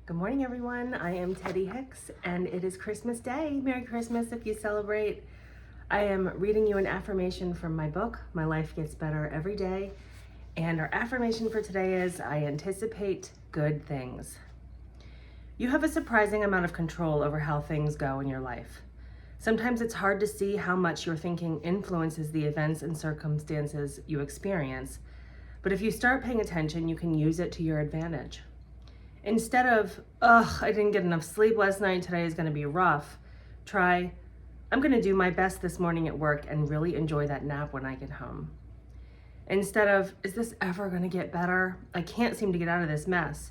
Good morning, everyone. I am Teddy Hicks, and it is Christmas Day. Merry Christmas if you celebrate. I am reading you an affirmation from my book, My Life Gets Better Every Day. And our affirmation for today is, I anticipate good things. You have a surprising amount of control over how things go in your life. Sometimes it's hard to see how much your thinking influences the events and circumstances you experience. But if you start paying attention, you can use it to your advantage. Instead of, I didn't get enough sleep last night, today is going to be rough, try, I'm going to do my best this morning at work and really enjoy that nap when I get home. Instead of, is this ever going to get better? I can't seem to get out of this mess.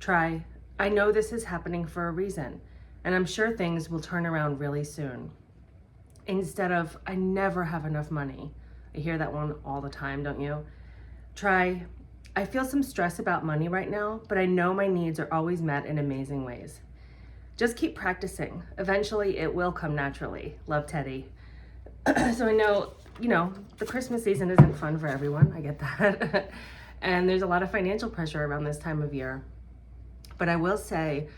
Try, I know this is happening for a reason, and I'm sure things will turn around really soon. Instead of, I never have enough money. I hear that one all the time, don't you? Try, I feel some stress about money right now, but I know my needs are always met in amazing ways. Just keep practicing. Eventually, it will come naturally. Love, Teddy. So I know, the Christmas season isn't fun for everyone. I get that. And there's a lot of financial pressure around this time of year. But I will say,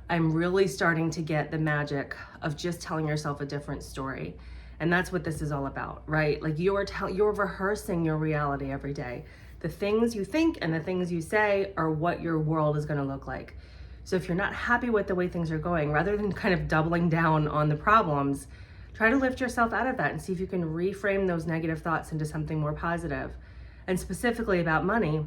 I'm really starting to get the magic of just telling yourself a different story. And that's what this is all about, right? Like you're rehearsing your reality every day. The things you think and the things you say are what your world is going to look like. So if you're not happy with the way things are going, rather than kind of doubling down on the problems, try to lift yourself out of that and see if you can reframe those negative thoughts into something more positive. And specifically about money,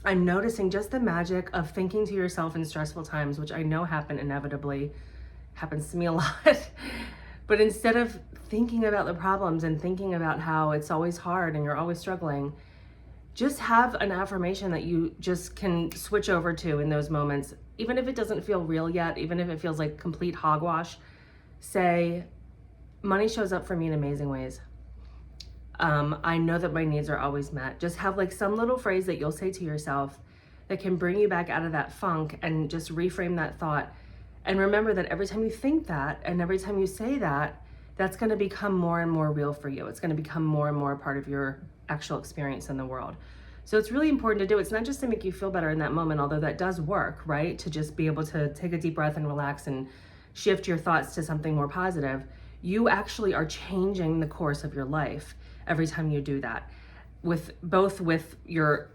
I'm noticing just the magic of thinking to yourself in stressful times, which I know happen inevitably, happens to me a lot. But instead of thinking about the problems and thinking about how it's always hard and you're always struggling, just have an affirmation that you just can switch over to in those moments. Even if it doesn't feel real yet, even if it feels like complete hogwash, say, money shows up for me in amazing ways. I know that my needs are always met. Just have like some little phrase that you'll say to yourself that can bring you back out of that funk and just reframe that thought. And remember that every time you think that and every time you say that, that's going to become more and more real for you. It's going to become more and more a part of your actual experience in the world. So it's really important to do. It's not just to make you feel better in that moment, although that does work, right? To just be able to take a deep breath and relax and shift your thoughts to something more positive. You actually are changing the course of your life every time you do that, with your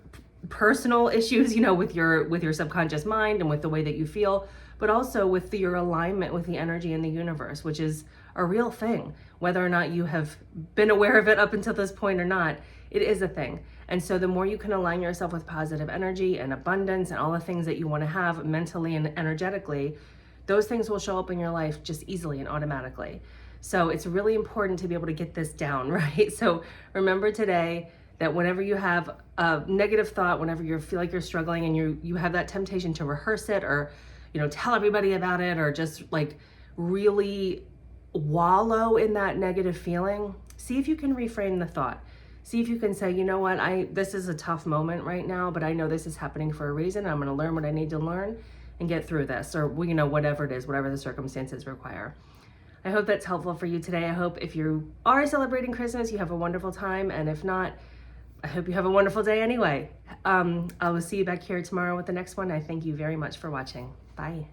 personal issues, with your subconscious mind and with the way that you feel, but also with your alignment with the energy in the universe, which is a real thing. Whether or not you have been aware of it up until this point or not, it is a thing. And so the more you can align yourself with positive energy and abundance and all the things that you want to have mentally and energetically, those things will show up in your life just easily and automatically. So it's really important to be able to get this down, right? So remember today that whenever you have a negative thought, whenever you feel like you're struggling and you have that temptation to rehearse it or, tell everybody about it or just like really wallow in that negative feeling, see if you can reframe the thought. See if you can say, this is a tough moment right now, but I know this is happening for a reason. I'm going to learn what I need to learn and get through this, or, whatever it is, whatever the circumstances require. I hope that's helpful for you today. I hope if you are celebrating Christmas, you have a wonderful time. And if not, I hope you have a wonderful day anyway. I will see you back here tomorrow with the next one. I thank you very much for watching. Bye.